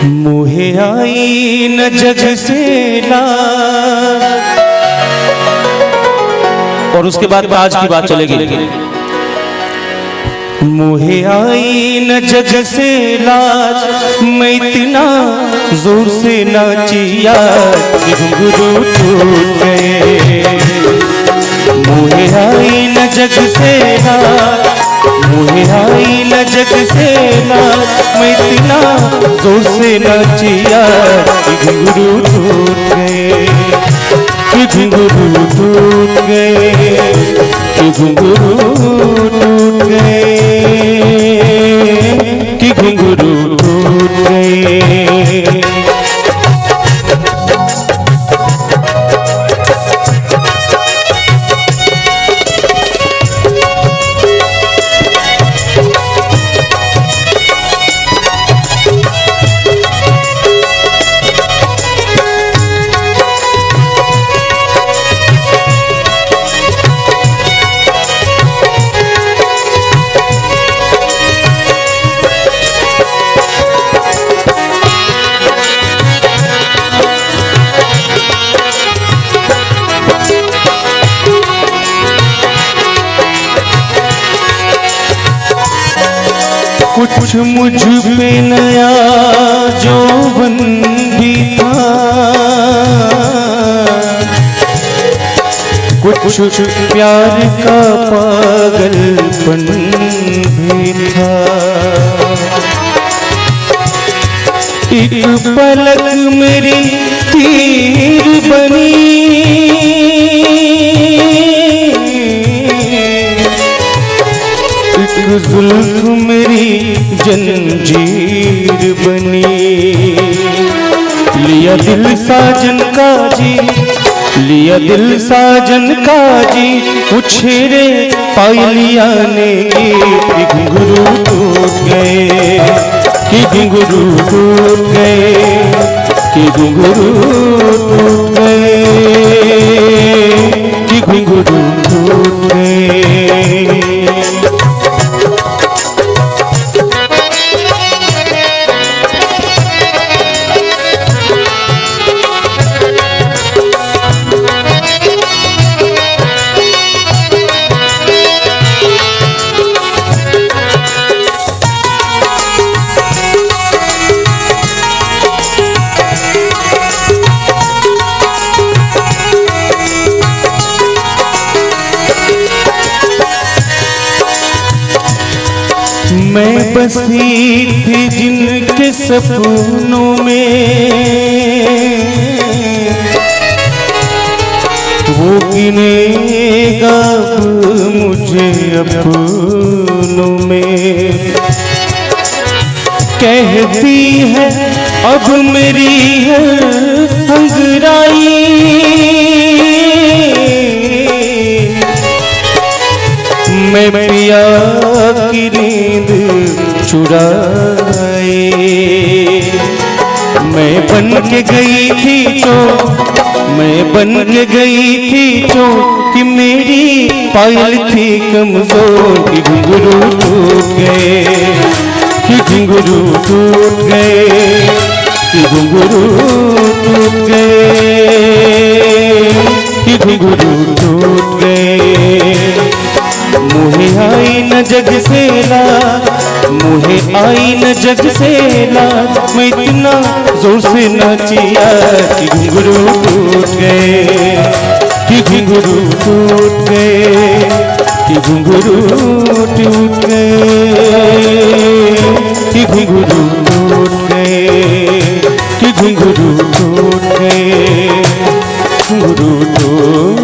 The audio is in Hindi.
मोहे आई न जग से लाज। और उसके बाद आज की बात चलेगी। मोहे आई न जग से लाज, मैं इतना जोर से नाचिया कि घुंघरू टूट गए। मोहे आई न जग से लाज, मोहे आई न जग से लाज, मैं इतना जोर से नाचिया कि घुंघरू टूट गए, कि घुंघरू टूट गए, कि घुंघरू टूट गए, कि घुंघरू टूट गए। कुछ मुझ पे नया जौवन भी था, कुछ प्यार का पागलपन भी था। एक पलक मेरी तीर बनी, जुल्फ मेरी जंजीर बनी। लिया दिल साजन का जी, लिया दिल साजन का जी, उछेरे पायलिया ने कि घुंघरू टूट गए, कि घुंघरू टूट गए, कि घुंघरू टूट गए, कि घुंघरू टूट गए। मैं बसी थी जिनके सपनों में, वो गिनेगा मुझे अपनों में। कहती है अब मेरी है अंगराई, मैं पिया की नींद चुराए। मैं बन के गई थी जो, मैं बन के गई थी जो, कि मेरी पायल थी कमजोर, कि घुंघरू टूट गए, कि घुंघरू टूट गए, कि घुंघरू टूट गए, कि घुंघरू टूट गए। मोहे आई न जग से लाज, मोहे आई न जग से लाज, मैं इतना जोर से नाचिया कि घुंघरू टूट गए, कि घुंघरू टूट गए, कि घुंघरू टूट गए, कि घुंघरू टूट गए, कि घुंघरू टूट गए, घुंघरू टूट